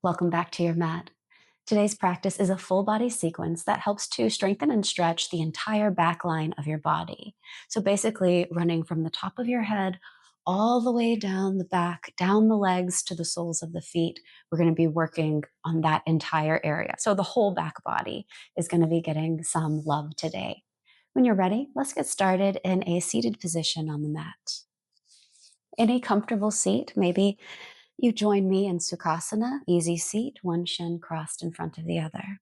Welcome back to your mat. Today's practice is a full body sequence that helps to strengthen and stretch the entire back line of your body. So basically, running from the top of your head all the way down the back, down the legs to the soles of the feet. We're going to be working on that entire area. So the whole back body is going to be getting some love today. When you're ready, let's get started in a seated position on the mat. In a comfortable seat, maybe you join me in Sukhasana, easy seat, one shin crossed in front of the other.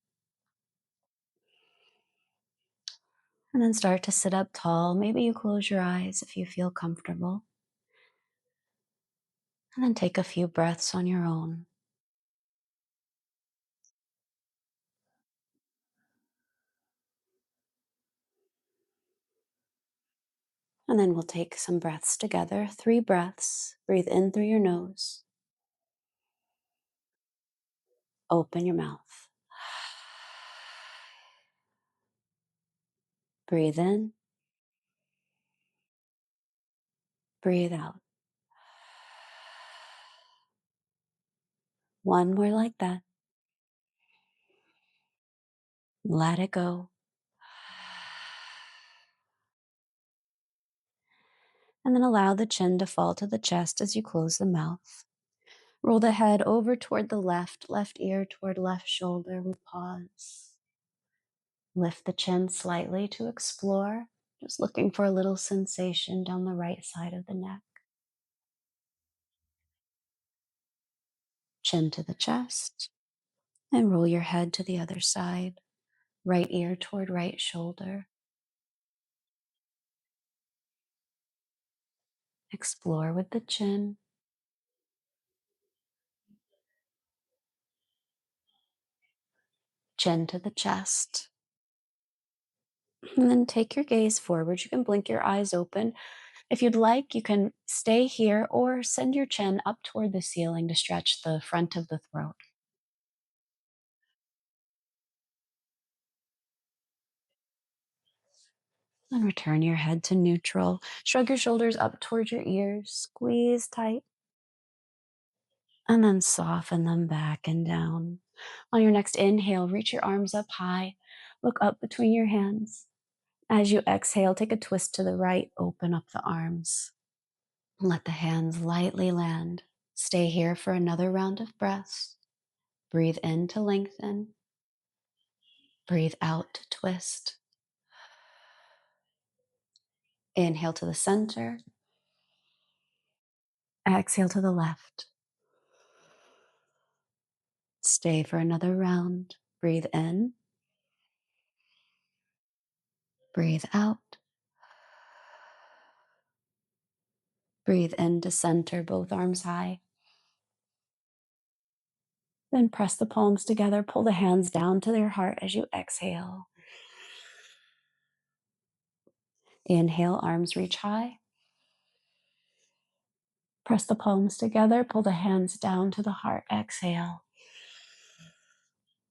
And then start to sit up tall. Maybe you close your eyes if you feel comfortable. And then take a few breaths on your own. And then we'll take some breaths together. 3 breaths. Breathe in through your nose. Open your mouth. Breathe in. Breathe out. One more like that. Let it go. And then allow the chin to fall to the chest as you close the mouth. Roll the head over toward the left ear toward left shoulder. We pause. Lift the chin slightly to explore, just looking for a little sensation down the right side of the neck. Chin to the chest, and roll your head to the other side. Right ear toward right shoulder. Explore with the chin. Chin to the chest. And then take your gaze forward. You can blink your eyes open. If you'd like, you can stay here or send your chin up toward the ceiling to stretch the front of the throat. And return your head to neutral. Shrug your shoulders up towards your ears. Squeeze tight. And then soften them back and down. On your next inhale, reach your arms up high. Look up between your hands. As you exhale, take a twist to the right. Open up the arms. Let the hands lightly land. Stay here for another round of breaths. Breathe in to lengthen. Breathe out to twist. Inhale to the center. Exhale to the left. Stay for another round. Breathe in. Breathe out. Breathe in to center, both arms high. Then press the palms together. Pull the hands down to their heart as you exhale. Inhale, arms reach high. Press the palms together. Pull the hands down to the heart. Exhale.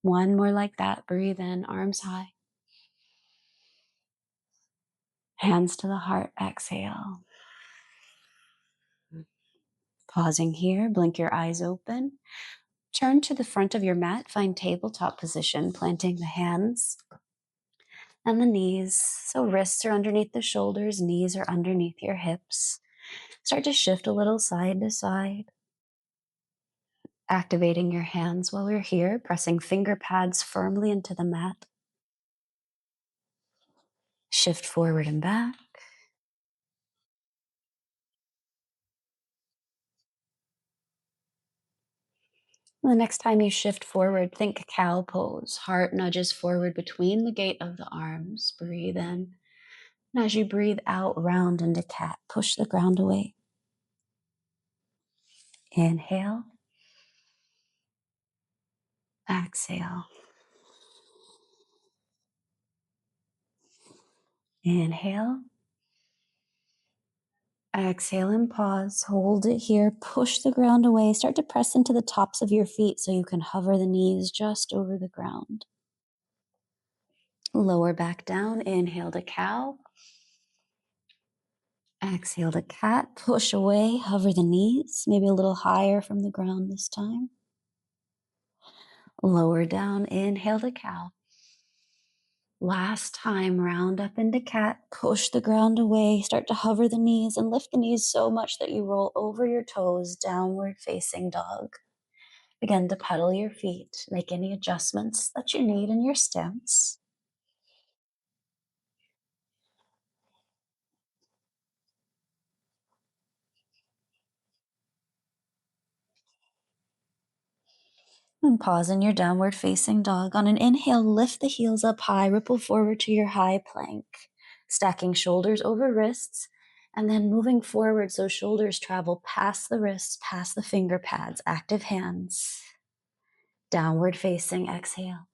One more like that. Breathe in, arms high. Hands to the heart. Exhale. Pausing here, blink your eyes open. Turn to the front of your mat, find tabletop position, planting the hands and the knees. So wrists are underneath the shoulders, knees are underneath your hips. Start to shift a little side to side. Activating your hands while we're here, pressing finger pads firmly into the mat. Shift forward and back. The next time you shift forward, think cow pose. Heart nudges forward between the gate of the arms. Breathe in. And as you breathe out, round into cat. Push the ground away. Inhale. Exhale. Inhale. Exhale and pause. Hold it here. Push the ground away. Start to press into the tops of your feet so you can hover the knees just over the ground. Lower back down. Inhale to cow. Exhale to cat. Push away. Hover the knees. Maybe a little higher from the ground this time. Lower down, inhale the cow. Last time, round up into cat, push the ground away, start to hover the knees and lift the knees so much that you roll over your toes, downward facing dog. Begin to pedal your feet, make any adjustments that you need in your stance. And pause in your downward facing dog. On an inhale, lift the heels up high, ripple forward to your high plank, stacking shoulders over wrists, and then moving forward so shoulders travel past the wrists, past the finger pads, active hands. Downward facing exhale.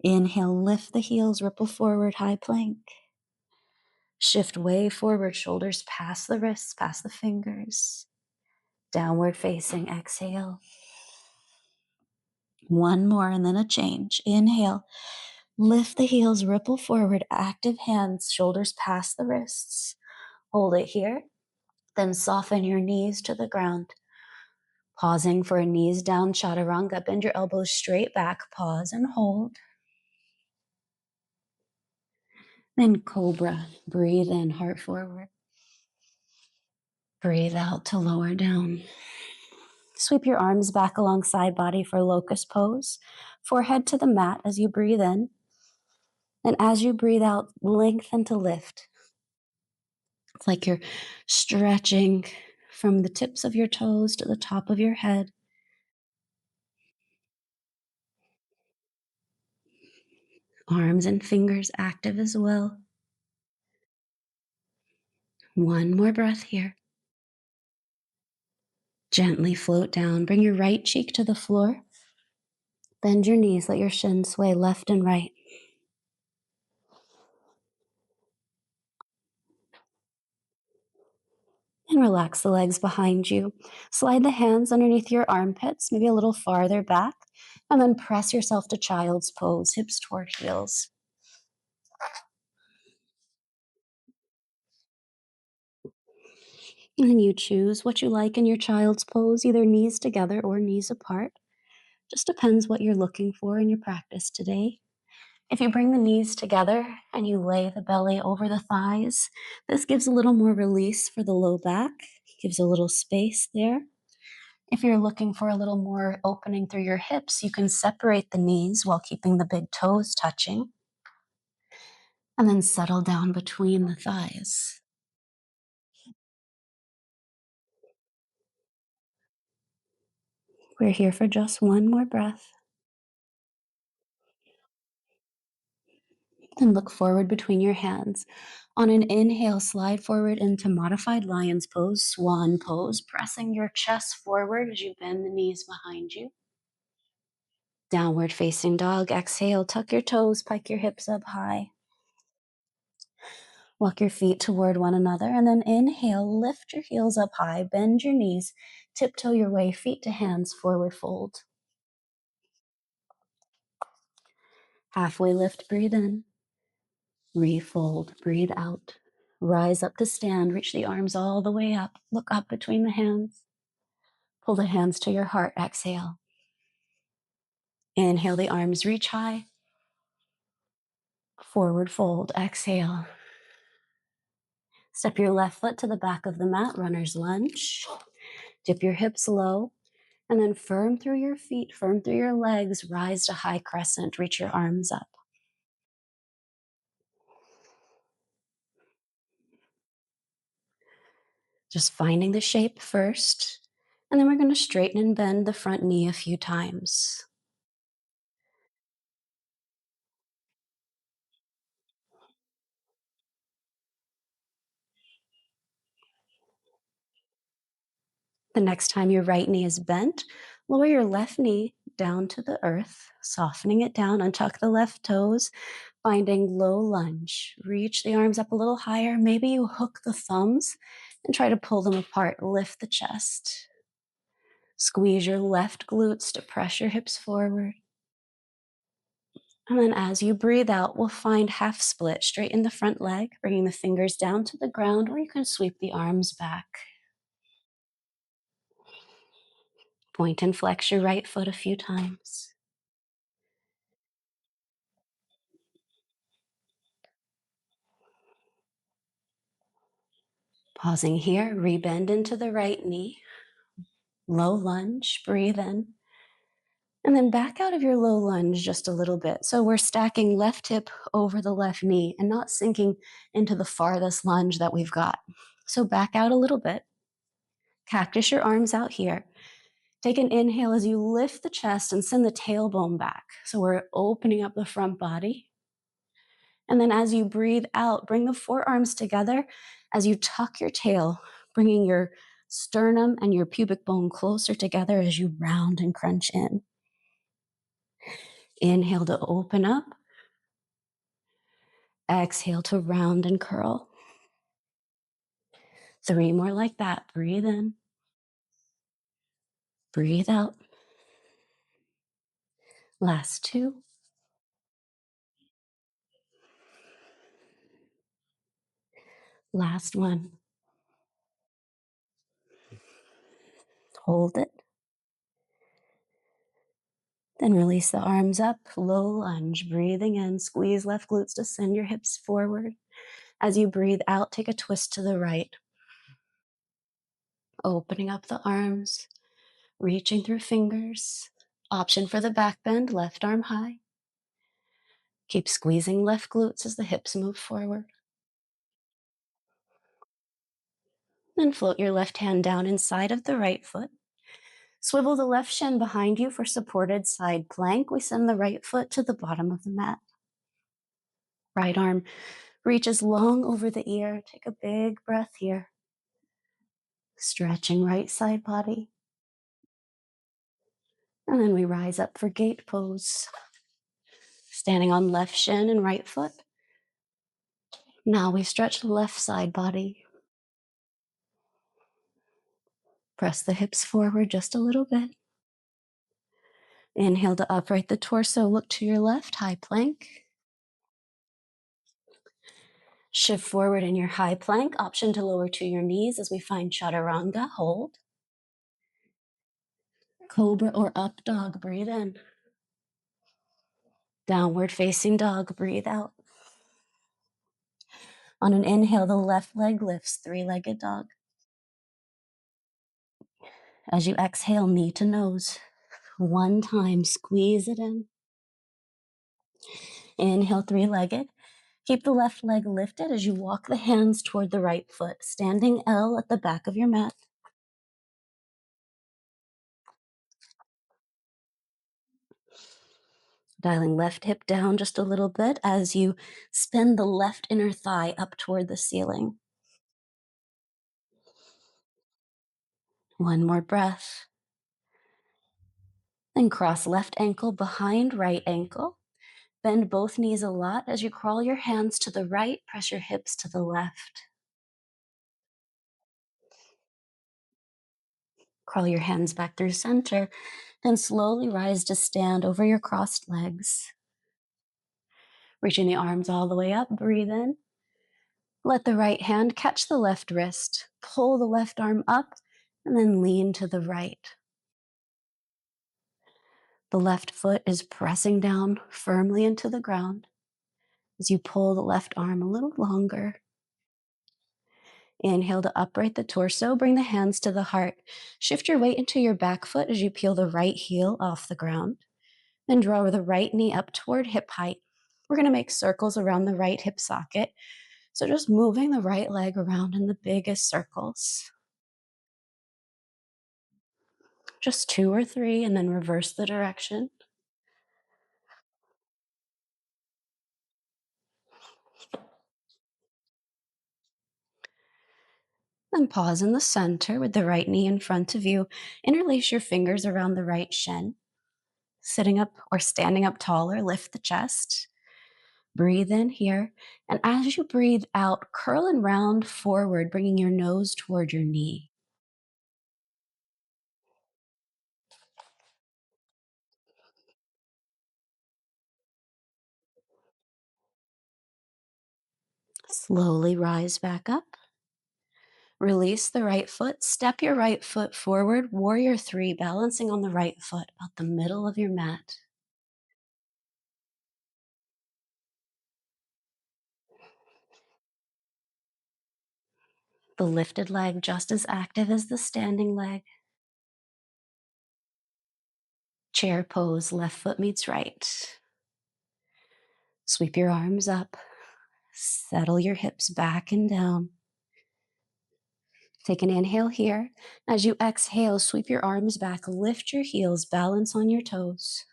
Inhale, lift the heels, ripple forward, high plank. Shift way forward, shoulders past the wrists, past the fingers. Downward facing exhale. One more and then a change. Inhale, lift the heels, ripple forward, active hands, shoulders past the wrists. Hold it here. Then soften your knees to the ground. Pausing for a knees down chaturanga. Bend your elbows straight back. Pause and hold. Then cobra. Breathe in, heart forward. Breathe out to lower down. Sweep your arms back alongside body for locust pose. Forehead to the mat as you breathe in. And as you breathe out, lengthen to lift. It's like you're stretching from the tips of your toes to the top of your head. Arms and fingers active as well. One more breath here. Gently float down. Bring your right cheek to the floor. Bend your knees. Let your shins sway left and right. And relax the legs behind you. Slide the hands underneath your armpits, maybe a little farther back. And then press yourself to child's pose, hips toward heels. And then you choose what you like in your child's pose, either knees together or knees apart. Just depends what you're looking for in your practice today. If you bring the knees together and you lay the belly over the thighs, this gives a little more release for the low back, gives a little space there. If you're looking for a little more opening through your hips, you can separate the knees while keeping the big toes touching, and then settle down between the thighs. We're here for just one more breath. And look forward between your hands. On an inhale, slide forward into modified lion's pose, swan pose, pressing your chest forward as you bend the knees behind you. Downward facing dog. Exhale, tuck your toes, pike your hips up high. Walk your feet toward one another, and then inhale, lift your heels up high, bend your knees, tiptoe your way, feet to hands, forward fold. Halfway lift, breathe in. Refold, breathe out. Rise up to stand, reach the arms all the way up. Look up between the hands. Pull the hands to your heart, exhale. Inhale, the arms reach high. Forward fold, exhale. Step your left foot to the back of the mat, runner's lunge. Dip your hips low, and then firm through your feet, firm through your legs, rise to high crescent, reach your arms up. Just finding the shape first, and then we're going to straighten and bend the front knee a few times. The next time your right knee is bent, lower your left knee down to the earth, softening it down, untuck the left toes, finding low lunge. Reach the arms up a little higher. Maybe you hook the thumbs and try to pull them apart. Lift the chest. Squeeze your left glutes to press your hips forward. And then as you breathe out, we'll find half split. Straighten the front leg, bringing the fingers down to the ground, or you can sweep the arms back. Point and flex your right foot a few times. Pausing here, rebend into the right knee. Low lunge, breathe in. And then back out of your low lunge just a little bit. So we're stacking left hip over the left knee and not sinking into the farthest lunge that we've got. So back out a little bit. Cactus your arms out here. Take an inhale as you lift the chest and send the tailbone back. So we're opening up the front body. And then as you breathe out, bring the forearms together as you tuck your tail, bringing your sternum and your pubic bone closer together as you round and crunch in. Inhale to open up. Exhale to round and curl. 3 more like that. Breathe in. Breathe out. Last 2. Last 1. Hold it. Then release the arms up. Low lunge. Breathing in. Squeeze left glutes to send your hips forward. As you breathe out, take a twist to the right. Opening up the arms. Reaching through fingers. Option for the back bend. Left arm high. Keep squeezing left glutes as the hips move forward. Then float your left hand down inside of the right foot. Swivel the left shin behind you for supported side plank. We send the right foot to the bottom of the mat. Right arm reaches long over the ear. Take a big breath here. Stretching right side body. And then we rise up for gate pose. Standing on left shin and right foot. Now we stretch the left side body. Press the hips forward just a little bit. Inhale to upright the torso. Look to your left, high plank. Shift forward in your high plank. Option to lower to your knees as we find chaturanga. Hold. Cobra or up dog. Breathe in. Downward facing dog. Breathe out. On an inhale, the left leg lifts. Three-legged dog. As you exhale, knee to nose. 1 time. Squeeze it in. Inhale, three-legged. Keep the left leg lifted as you walk the hands toward the right foot. Standing L at the back of your mat. Dialing left hip down just a little bit as you spin the left inner thigh up toward the ceiling. 1 more breath. Then cross left ankle behind right ankle. Bend both knees a lot as you crawl your hands to the right, press your hips to the left. Crawl your hands back through center, then slowly rise to stand over your crossed legs. Reaching the arms all the way up, breathe in. Let the right hand catch the left wrist. Pull the left arm up, and then lean to the right. The left foot is pressing down firmly into the ground as you pull the left arm a little longer. Inhale to upright the torso, bring the hands to the heart. Shift your weight into your back foot as you peel the right heel off the ground. Then draw the right knee up toward hip height. We're going to make circles around the right hip socket. So just moving the right leg around in the biggest circles. Just 2 or 3, and then reverse the direction. Then pause in the center with the right knee in front of you. Interlace your fingers around the right shin. Sitting up or standing up taller, lift the chest. Breathe in here. And as you breathe out, curl and round forward, bringing your nose toward your knee. Slowly rise back up. Release the right foot, step your right foot forward, warrior three, balancing on the right foot, about the middle of your mat. The lifted leg just as active as the standing leg. Chair pose, left foot meets right. Sweep your arms up, settle your hips back and down. Take an inhale here. As you exhale, sweep your arms back, lift your heels, balance on your toes.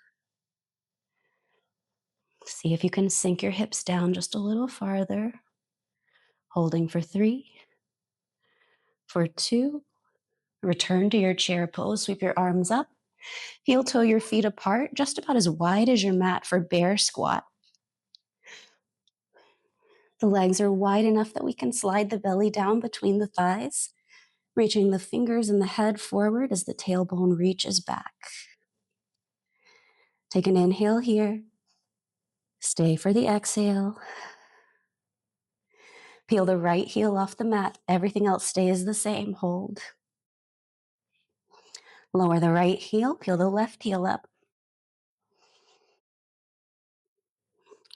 See if you can sink your hips down just a little farther. Holding for 3, for 2. Return to your chair pose, sweep your arms up. Heel toe your feet apart, just about as wide as your mat for bear squat. The legs are wide enough that we can slide the belly down between the thighs, reaching the fingers and the head forward as the tailbone reaches back. Take an inhale here. Stay for the exhale. Peel the right heel off the mat. Everything else stays the same. Hold. Lower the right heel. Peel the left heel up.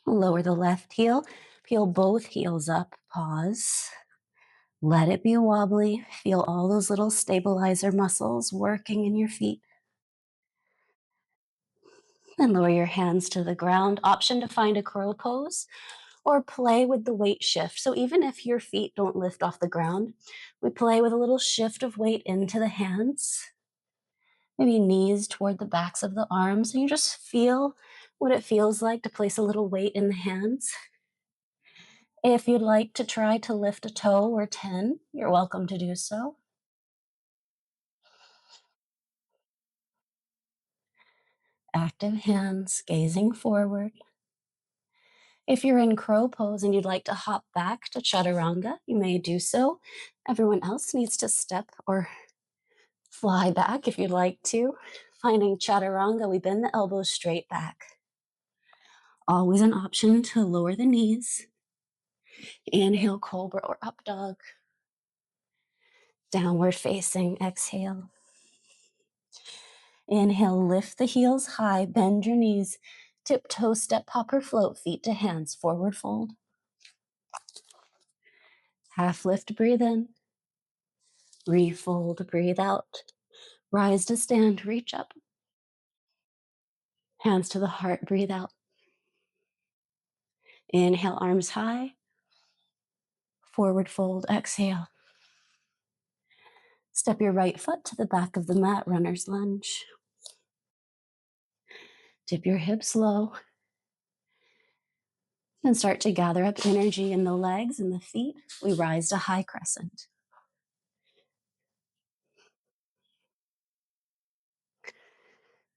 Lower the left heel. Peel both heels up. Pause. Let it be wobbly. Feel all those little stabilizer muscles working in your feet. Then lower your hands to the ground. Option to find a crow pose or play with the weight shift. So even if your feet don't lift off the ground, we play with a little shift of weight into the hands. Maybe knees toward the backs of the arms. And you just feel what it feels like to place a little weight in the hands. If you'd like to try to lift a toe or 10, you're welcome to do so. Active hands, gazing forward. If you're in crow pose and you'd like to hop back to chaturanga, you may do so. Everyone else needs to step or fly back if you'd like to. Finding chaturanga, we bend the elbows straight back. Always an option to lower the knees. Inhale, cobra or up dog. Downward facing, exhale. Inhale, lift the heels high, bend your knees. Tiptoe, step, hop, or float, feet to hands, forward fold. Half lift, breathe in. Refold, breathe out. Rise to stand, reach up. Hands to the heart, breathe out. Inhale, arms high. Forward fold, exhale. Step your right foot to the back of the mat, runner's lunge. Dip your hips low. And start to gather up energy in the legs and the feet. We rise to high crescent.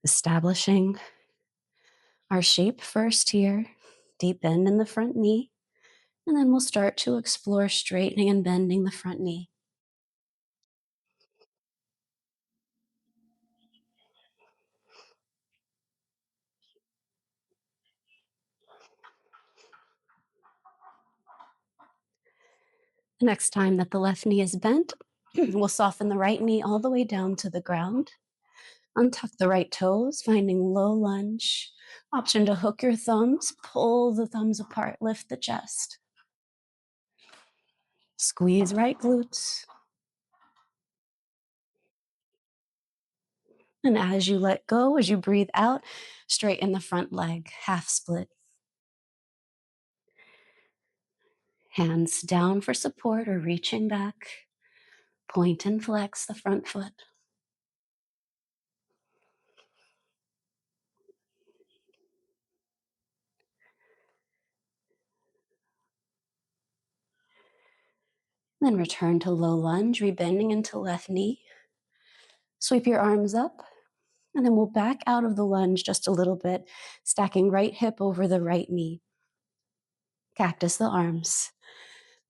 Establishing our shape first here. Deep bend in the front knee. And then we'll start to explore straightening and bending the front knee. The next time that the left knee is bent, we'll soften the right knee all the way down to the ground. Untuck the right toes, finding low lunge. Option to hook your thumbs, pull the thumbs apart, lift the chest. Squeeze right glutes. And as you let go, as you breathe out, straighten the front leg, half split. Hands down for support or reaching back. Point and flex the front foot. Then return to low lunge, rebending into left knee. Sweep your arms up, and then we'll back out of the lunge just a little bit, stacking right hip over the right knee. Cactus the arms.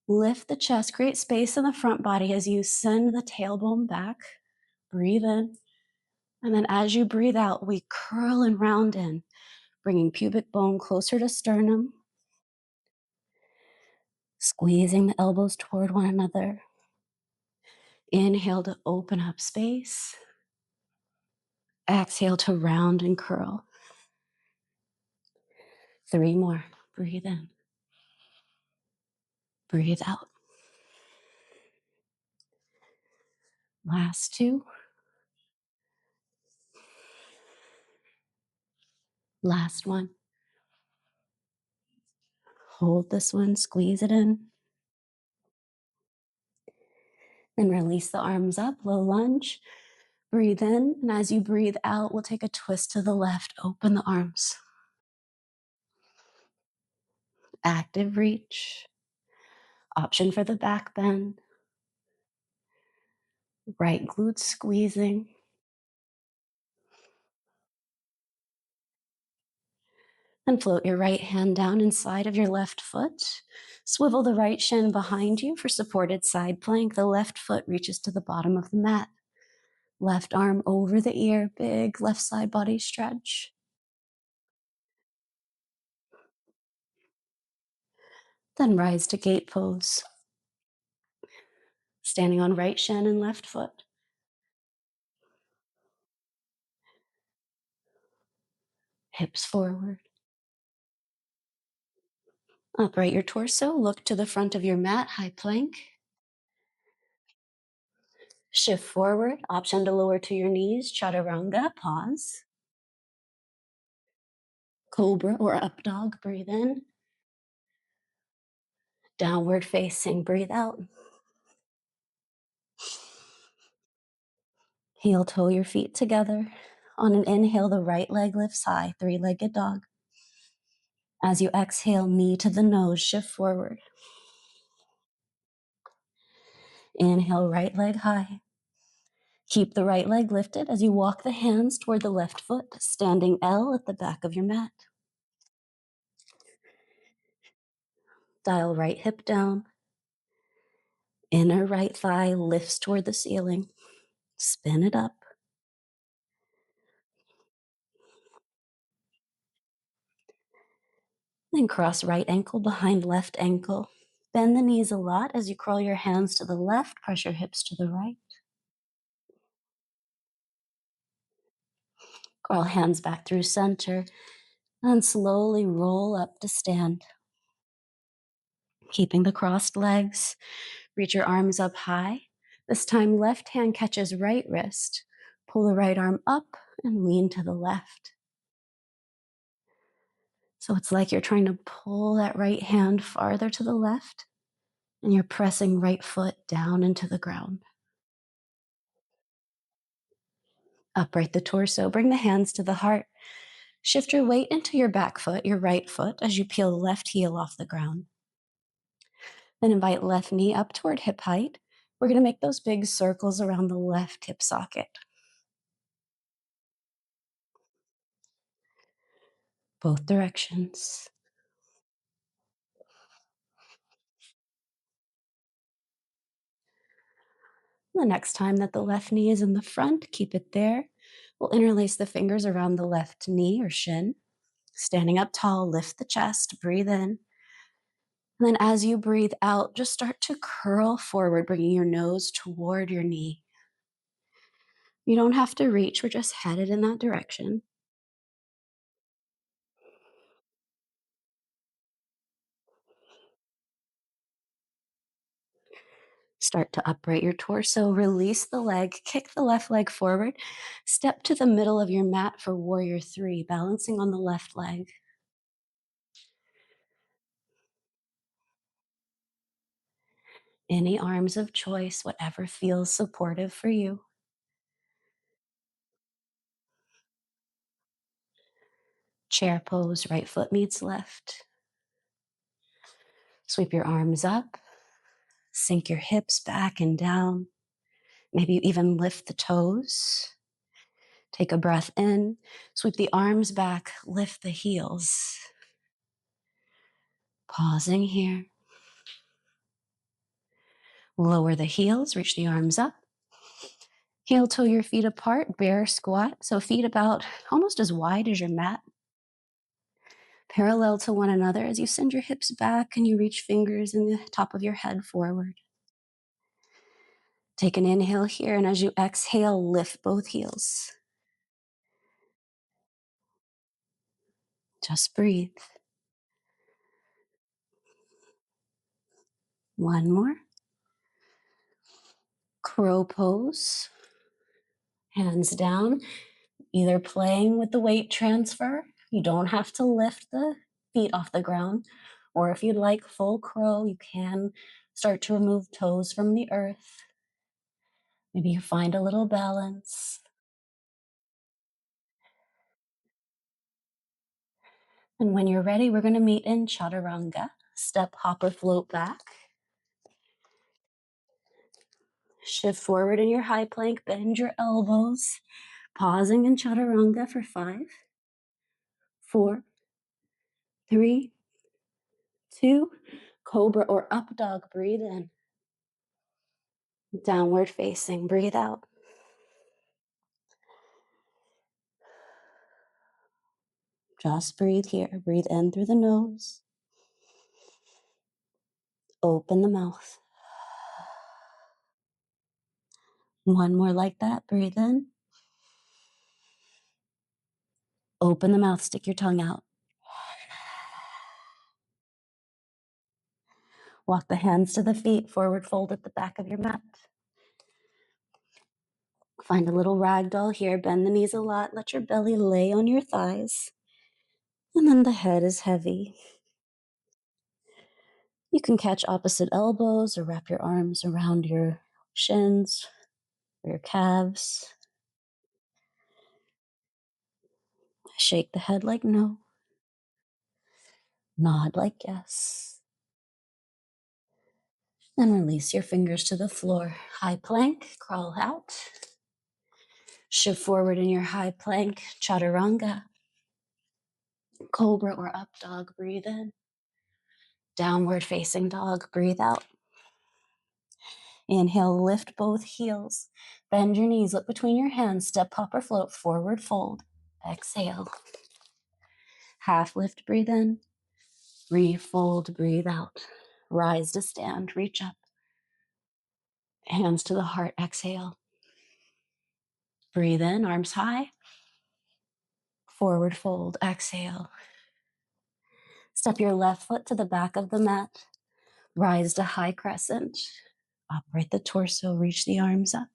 Lift the chest, create space in the front body as you send the tailbone back. Breathe in. And then as you breathe out, we curl and round in, bringing pubic bone closer to sternum. Squeezing the elbows toward one another. Inhale to open up space. Exhale to round and curl. 3 more. Breathe in. Breathe out. Last 2. Last 1. Hold this one, squeeze it in. Then release the arms up, low lunge. Breathe in, and as you breathe out, we'll take a twist to the left. Open the arms. Active reach. Option for the back bend. Right glute squeezing. And float your right hand down inside of your left foot. Swivel the right shin behind you for supported side plank. The left foot reaches to the bottom of the mat. Left arm over the ear, big left side body stretch. Then rise to gate pose. Standing on right shin and left foot. Hips forward. Upright your torso, look to the front of your mat, high plank. Shift forward, option to lower to your knees, chaturanga, pause. Cobra or up dog, breathe in. Downward facing, breathe out. Heel toe your feet together. On an inhale, the right leg lifts high, 3-legged dog. As you exhale, knee to the nose, shift forward. Inhale, right leg high. Keep the right leg lifted as you walk the hands toward the left foot, standing L at the back of your mat. Dial right hip down. Inner right thigh lifts toward the ceiling. Spin it up. Then cross right ankle behind left ankle. Bend the knees a lot as you curl your hands to the left, press your hips to the right. Curl hands back through center and slowly roll up to stand. Keeping the crossed legs, reach your arms up high. This time, left hand catches right wrist. Pull the right arm up and lean to the left. So it's like you're trying to pull that right hand farther to the left, and you're pressing right foot down into the ground. Upright the torso, bring the hands to the heart. Shift your weight into your back foot, your right foot, as you peel the left heel off the ground. Then invite left knee up toward hip height. We're going to make those big circles around the left hip socket. Both directions. The next time that the left knee is in the front, keep it there. We'll interlace the fingers around the left knee or shin. Standing up tall, lift the chest, breathe in. And then as you breathe out, just start to curl forward, bringing your nose toward your knee. You don't have to reach, we're just headed in that direction. Start to upright your torso, release the leg, kick the left leg forward, step to the middle of your mat for warrior 3, balancing on the left leg. Any arms of choice, whatever feels supportive for you. Chair pose, right foot meets left. Sweep your arms up, sink your hips back and down. Maybe you even lift the toes. Take a breath in, sweep the arms back, lift the heels. Pausing here. Lower the heels, reach the arms up. Heel toe your feet apart, bear squat. So feet about almost as wide as your mat. Parallel to one another as you send your hips back and you reach fingers in the top of your head forward. Take an inhale here, and as you exhale, lift both heels. Just breathe. One more. Crow pose. Hands down, either playing with the weight transfer. You don't have to lift the feet off the ground. Or if you'd like full crow, you can start to remove toes from the earth. Maybe you find a little balance. And when you're ready, we're going to meet in chaturanga. Step, hop, or float back. Shift forward in your high plank, bend your elbows. Pausing in chaturanga for 5, 4, 3, 2, cobra or up dog, breathe in. Downward facing, breathe out. Just breathe here. Breathe in through the nose. Open the mouth. One more like that. Breathe in. Open the mouth. Stick your tongue out. Walk the hands to the feet. Forward fold at the back of your mat. Find a little ragdoll here. Bend the knees a lot. Let your belly lay on your thighs. And then the head is heavy. You can catch opposite elbows or wrap your arms around your shins or your calves. Shake the head like no. Nod like yes. Then release your fingers to the floor. High plank, crawl out. Shift forward in your high plank, chaturanga. Cobra or up dog, breathe in. Downward facing dog, breathe out. Inhale, lift both heels. Bend your knees, look between your hands, step, hop, or float, forward fold. Exhale. Half lift, breathe in. Refold, breathe out. Rise to stand, reach up. Hands to the heart, exhale. Breathe in, arms high. Forward fold, exhale. Step your left foot to the back of the mat. Rise to high crescent. Upright the torso, reach the arms up.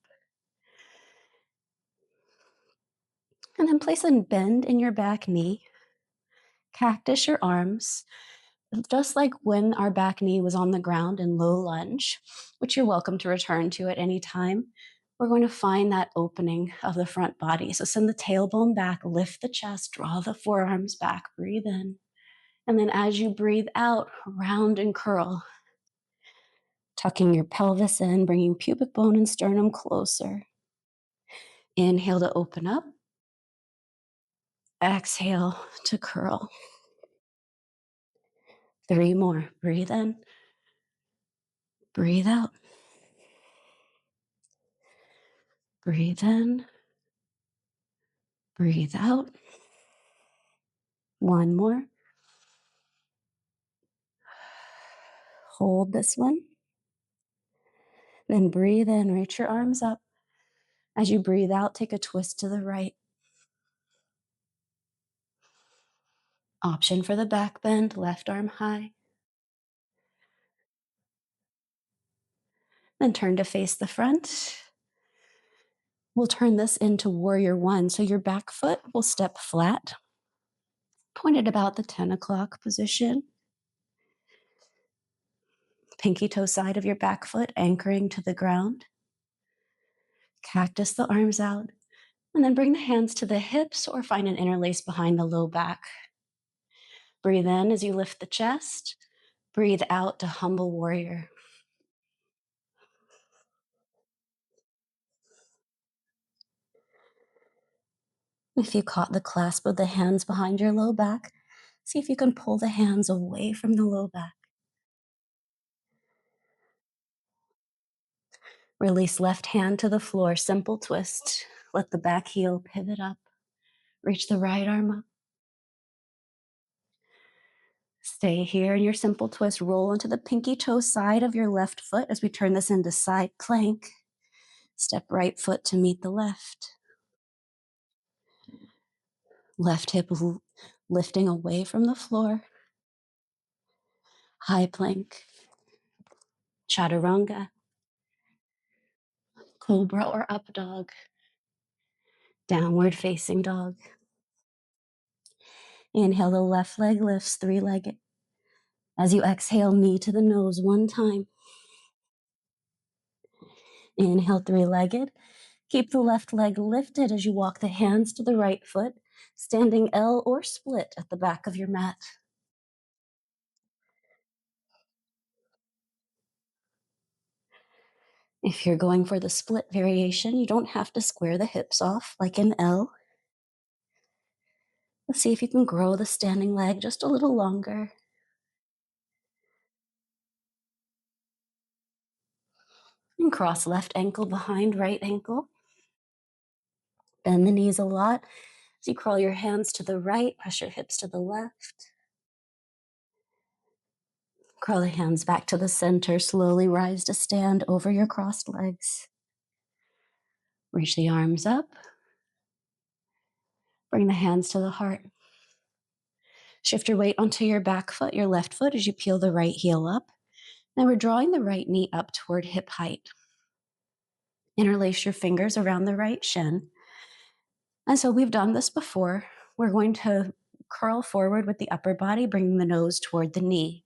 And then place a bend in your back knee. Cactus your arms, just like when our back knee was on the ground in low lunge, which you're welcome to return to at any time. We're going to find that opening of the front body. So send the tailbone back, lift the chest, draw the forearms back, breathe in. And then as you breathe out, round and curl. Tucking your pelvis in, bringing pubic bone and sternum closer. Inhale to open up. Exhale to curl. 3 more. Breathe in. Breathe out. Breathe in. Breathe out. 1 more. Hold this one. Then breathe in. Reach your arms up. As you breathe out, take a twist to the right. Option for the back bend. Left arm high. Then turn to face the front. We'll turn this into warrior 1. So your back foot will step flat, pointed about the 10 o'clock position. Pinky toe side of your back foot anchoring to the ground. Cactus the arms out. And then bring the hands to the hips or find an interlace behind the low back. Breathe in as you lift the chest. Breathe out to humble warrior. If you caught the clasp of the hands behind your low back, see if you can pull the hands away from the low back. Release left hand to the floor, simple twist. Let the back heel pivot up. Reach the right arm up. Stay here in your simple twist. Roll into the pinky toe side of your left foot as we turn this into side plank. Step right foot to meet the left. Left hip lifting away from the floor. High plank. Chaturanga. Cobra or up dog. Downward facing dog. Inhale, the left leg lifts, three-legged. As you exhale, knee to the nose one time. Inhale, three-legged. Keep the left leg lifted as you walk the hands to the right foot, standing L or split at the back of your mat. If you're going for the split variation, you don't have to square the hips off like in L. Let's see if you can grow the standing leg just a little longer. And cross left ankle behind right ankle. Bend the knees a lot. As you crawl your hands to the right, press your hips to the left. Crawl the hands back to the center. Slowly rise to stand over your crossed legs. Reach the arms up. Bring the hands to the heart. Shift your weight onto your back foot, your left foot, as you peel the right heel up. Now we're drawing the right knee up toward hip height. Interlace your fingers around the right shin. And so we've done this before. We're going to curl forward with the upper body, bringing the nose toward the knee.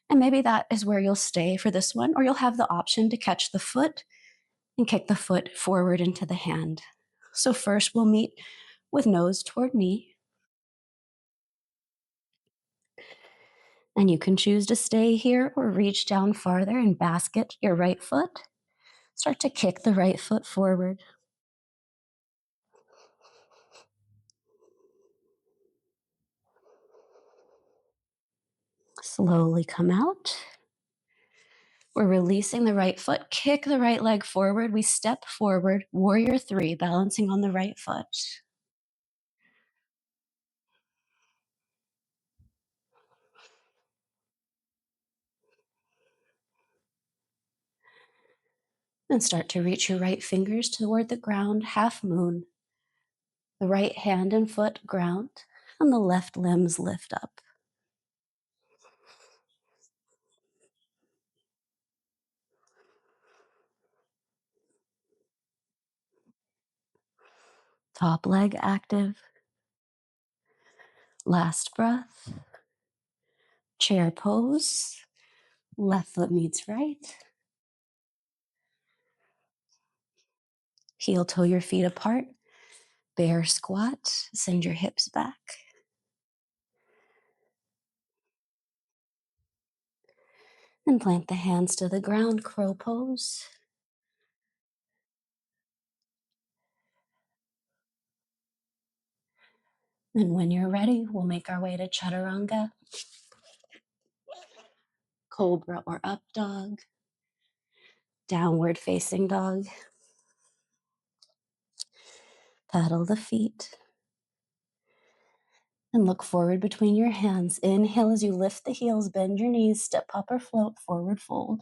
And maybe that is where you'll stay for this one, or you'll have the option to catch the foot and kick the foot forward into the hand. So first we'll meet with nose toward knee. And you can choose to stay here or reach down farther and basket your right foot. Start to kick the right foot forward. Slowly come out. We're releasing the right foot. Kick the right leg forward. We step forward, warrior three, balancing on the right foot. And start to reach your right fingers toward the ground, half moon. The right hand and foot ground, and the left limbs lift up. Top leg active. Last breath. Chair pose. Left foot meets right. Heel toe your feet apart. Bear squat. Send your hips back. And plant the hands to the ground, crow pose. And when you're ready, we'll make our way to chaturanga, cobra or up dog, downward facing dog. Paddle the feet. And look forward between your hands. Inhale as you lift the heels, bend your knees, step up or float, forward fold.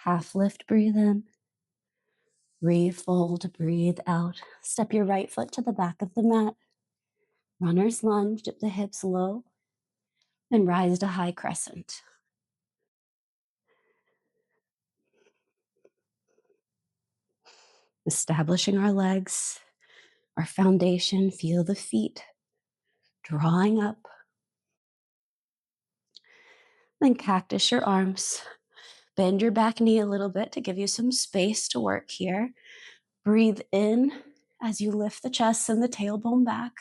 Half lift, breathe in. Refold, breathe out. Step your right foot to the back of the mat. Runner's lunge, dip the hips low, and rise to high crescent. Establishing our legs, our foundation, feel the feet drawing up. Then cactus your arms. Bend your back knee a little bit to give you some space to work here. Breathe in as you lift the chest and the tailbone back.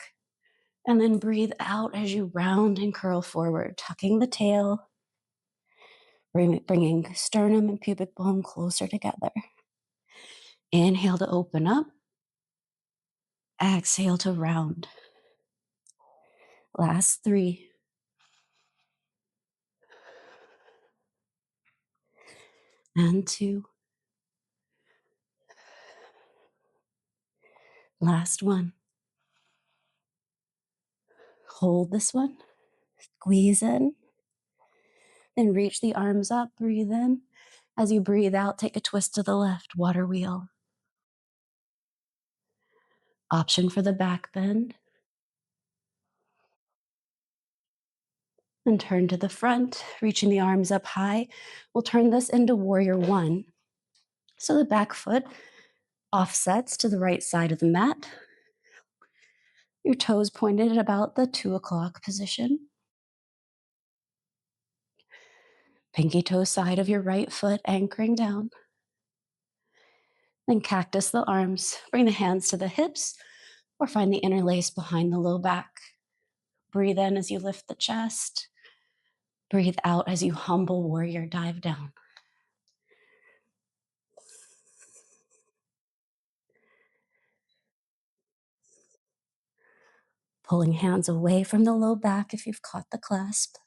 And then breathe out as you round and curl forward, tucking the tail, bringing sternum and pubic bone closer together. Inhale to open up. Exhale to round. Last three. And two. Last one. Hold this one. Squeeze in. Then reach the arms up. Breathe in. As you breathe out, take a twist to the left, water wheel. Option for the back bend. And turn to the front, reaching the arms up high. We'll turn this into warrior one. So the back foot offsets to the right side of the mat. Your toes pointed at about the 2 o'clock position. Pinky toe side of your right foot anchoring down. Then cactus the arms. Bring the hands to the hips or find the interlace behind the low back. Breathe in as you lift the chest. Breathe out as you humble warrior dive down. Pulling hands away from the low back if you've caught the clasp.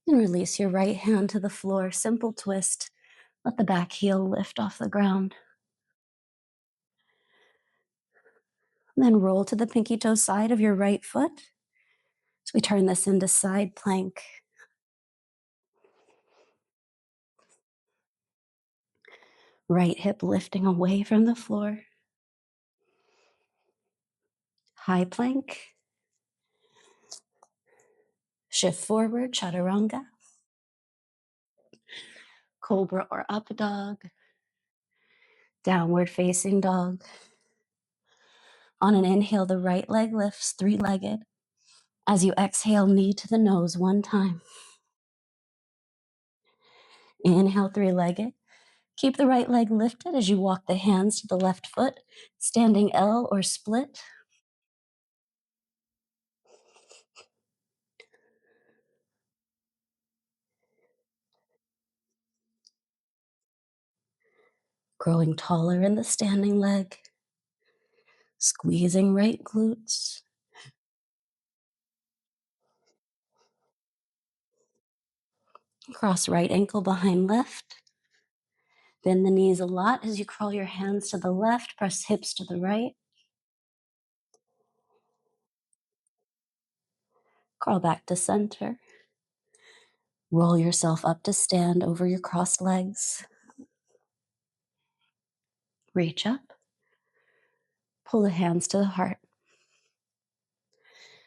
And release your right hand to the floor. Simple twist. Let the back heel lift off the ground. Then roll to the pinky toe side of your right foot. So we turn this into side plank. Right hip lifting away from the floor. High plank. Shift forward, chaturanga. Cobra or up dog. Downward facing dog. On an inhale, the right leg lifts, three-legged. As you exhale, knee to the nose one time. Inhale, three-legged. Keep the right leg lifted as you walk the hands to the left foot, standing L or split. Growing taller in the standing leg. Squeezing right glutes. Cross right ankle behind left. Bend the knees a lot as you crawl your hands to the left, press hips to the right. Crawl back to center. Roll yourself up to stand over your crossed legs. Reach up. Pull the hands to the heart.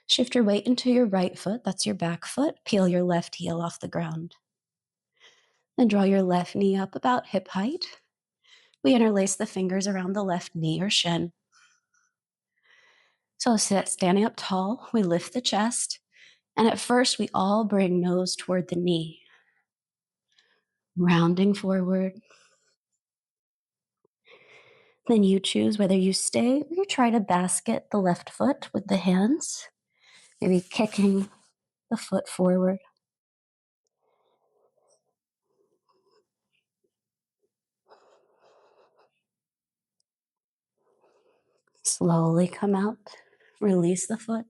Shift your weight into your right foot, that's your back foot. Peel your left heel off the ground. Then draw your left knee up about hip height. We interlace the fingers around the left knee or shin. So standing up tall, we lift the chest. And at first, we all bring nose toward the knee. Rounding forward. Then you choose whether you stay or you try to basket the left foot with the hands. Maybe kicking the foot forward. Slowly come out. Release the foot.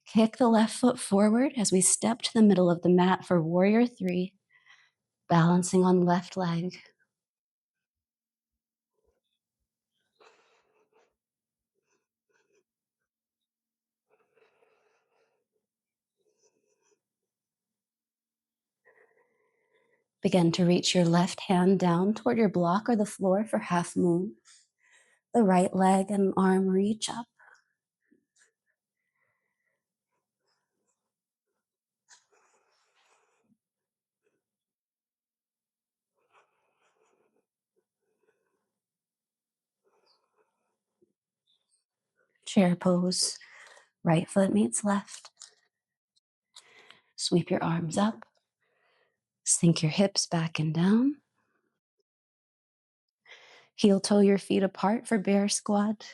Kick the left foot forward as we step to the middle of the mat for warrior three, balancing on left leg. Begin to reach your left hand down toward your block or the floor for half moon. The right leg and arm reach up. Chair pose. Right foot meets left. Sweep your arms up. Sink your hips back and down. Heel toe your feet apart for bear squat.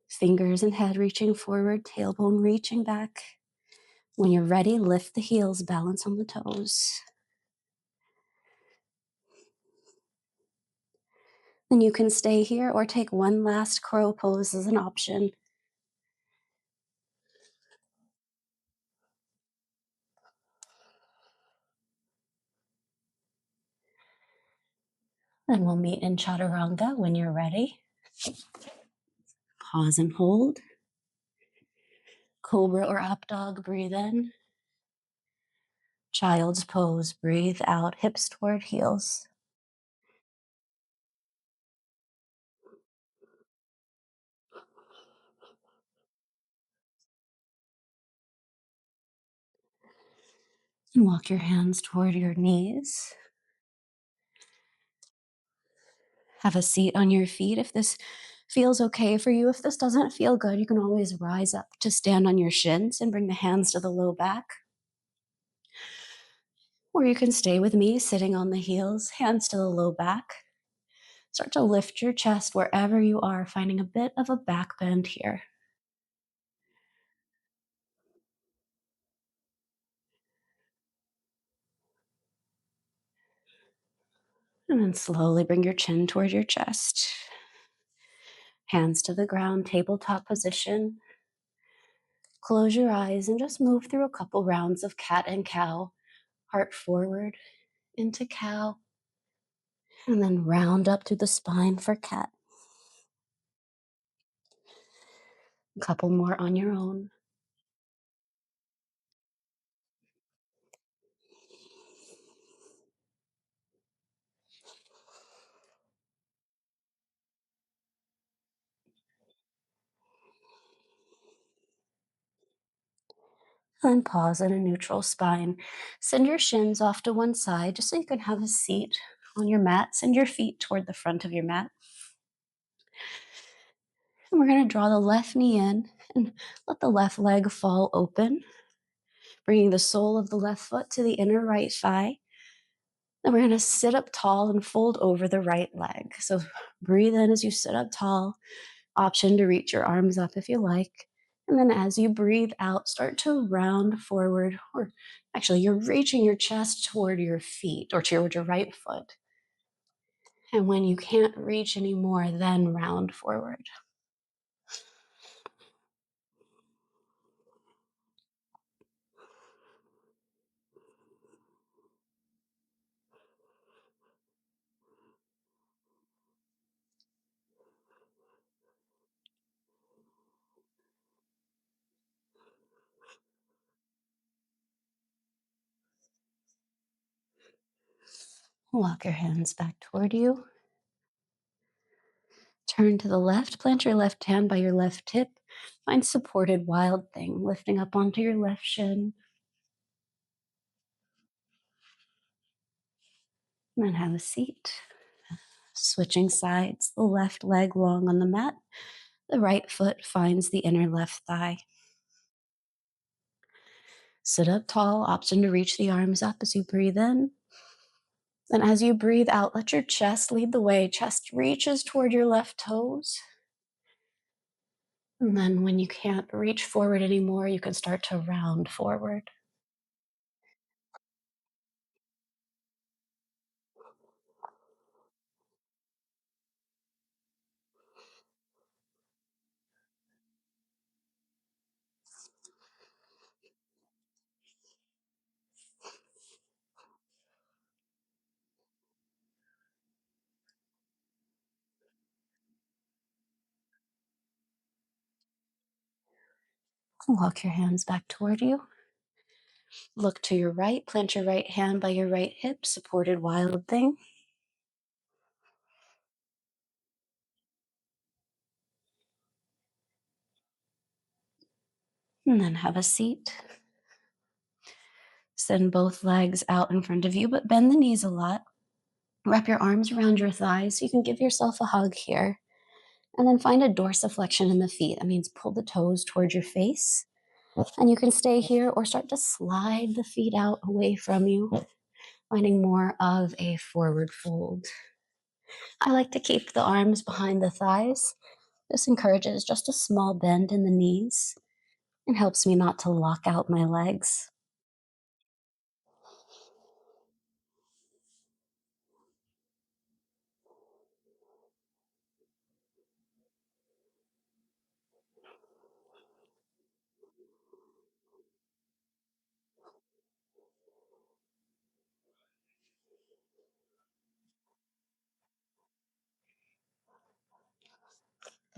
Fingers and head reaching forward, tailbone reaching back. When you're ready, lift the heels, balance on the toes. Then you can stay here or take one last crow pose as an option. Then we'll meet in chaturanga when you're ready. pause and hold. Cobra or up dog, breathe in. Child's pose, breathe out, hips toward heels. And walk your hands toward your knees. Have a seat on your feet if this feels okay for you. If this doesn't feel good, you can always rise up to stand on your shins and bring the hands to the low back. Or you can stay with me sitting on the heels, hands to the low back. Start to lift your chest wherever you are, finding a bit of a back bend here. And then slowly bring your chin toward your chest. Hands to the ground, tabletop position. Close your eyes and just move through a couple rounds of cat and cow. Heart forward into cow. And then round up through the spine for cat. A couple more on your own. And pause in a neutral spine. Send your shins off to one side just so you can have a seat on your mat. Send your feet toward the front of your mat. And we're going to draw the left knee in and let the left leg fall open, bringing the sole of the left foot to the inner right thigh. Then we're going to sit up tall and fold over the right leg. So breathe in as you sit up tall. Option to reach your arms up if you like. And then as you breathe out, start to round forward, or actually you're reaching your chest toward your feet or toward your right foot. And when you can't reach anymore, then round forward. Walk your hands back toward you. Turn to the left, plant your left hand by your left hip. Find supported wild thing, lifting up onto your left shin. And then have a seat. Switching sides, the left leg long on the mat. The right foot finds the inner left thigh. Sit up tall, option to reach the arms up as you breathe in. And as you breathe out, let your chest lead the way. Chest reaches toward your left toes. And then when you can't reach forward anymore, you can start to round forward. Walk your hands back toward you. Look to your right, plant your right hand by your right hip, supported wild thing. And then have a seat. Send both legs out in front of you, but bend the knees a lot. Wrap your arms around your thighs so you can give yourself a hug here. And then find a dorsiflexion in the feet. That means pull the toes towards your face. And you can stay here or start to slide the feet out away from you, finding more of a forward fold. I like to keep the arms behind the thighs. This encourages just a small bend in the knees and helps me not to lock out my legs.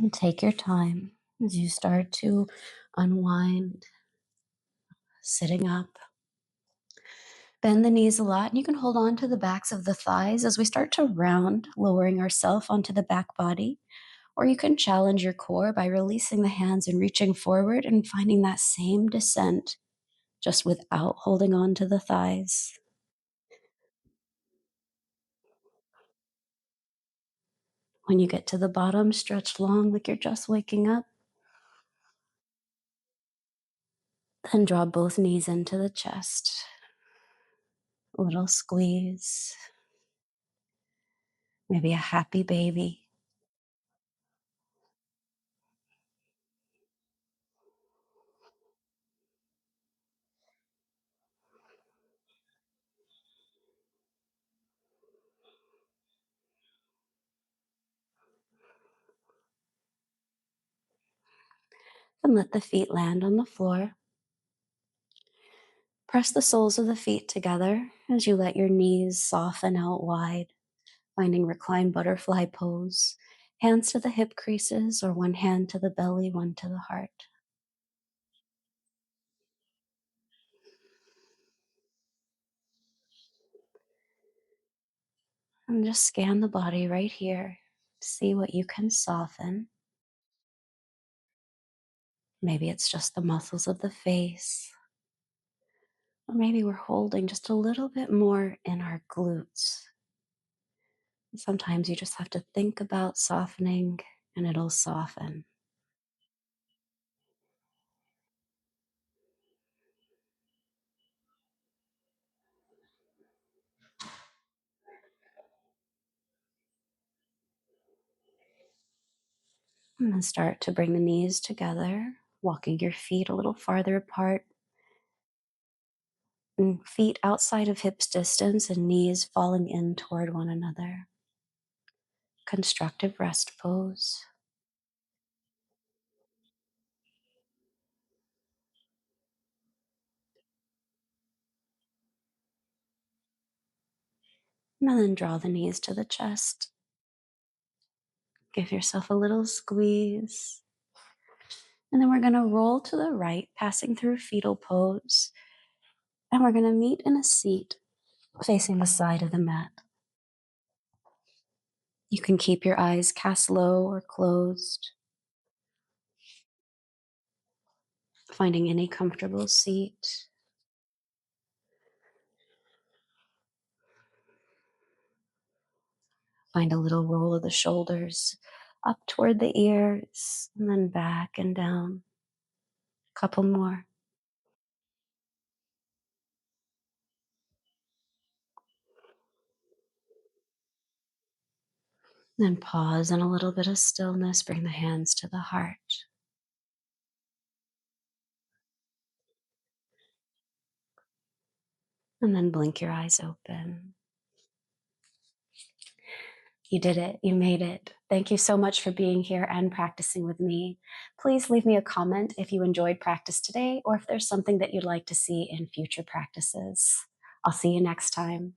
And take your time as you start to unwind, sitting up. Bend the knees a lot, and you can hold on to the backs of the thighs as we start to round, lowering ourselves onto the back body. Or you can challenge your core by releasing the hands and reaching forward and finding that same descent just without holding on to the thighs. When you get to the bottom, stretch long like you're just waking up. Then draw both knees into the chest. A little squeeze, maybe a happy baby. And let the feet land on the floor. Press the soles of the feet together as you let your knees soften out wide, finding reclined butterfly pose. Hands to the hip creases, or one hand to the belly, one to the heart. And just scan the body right here. See what you can soften. Maybe it's just the muscles of the face. Or maybe we're holding just a little bit more in our glutes. Sometimes you just have to think about softening and it'll soften. And then start to bring the knees together, walking your feet a little farther apart, and feet outside of hips distance and knees falling in toward one another. Constructive rest pose. And then draw the knees to the chest. Give yourself a little squeeze. And then we're going to roll to the right, passing through fetal pose. And we're going to meet in a seat facing the side of the mat. You can keep your eyes cast low or closed, finding any comfortable seat. Find a little roll of the shoulders up toward the ears and then back and down. Couple more. Then pause in a little bit of stillness. Bring the hands to the heart. And then blink your eyes open. You did it. You made it. Thank you so much for being here and practicing with me. Please leave me a comment if you enjoyed practice today or if there's something that you'd like to see in future practices. I'll see you next time.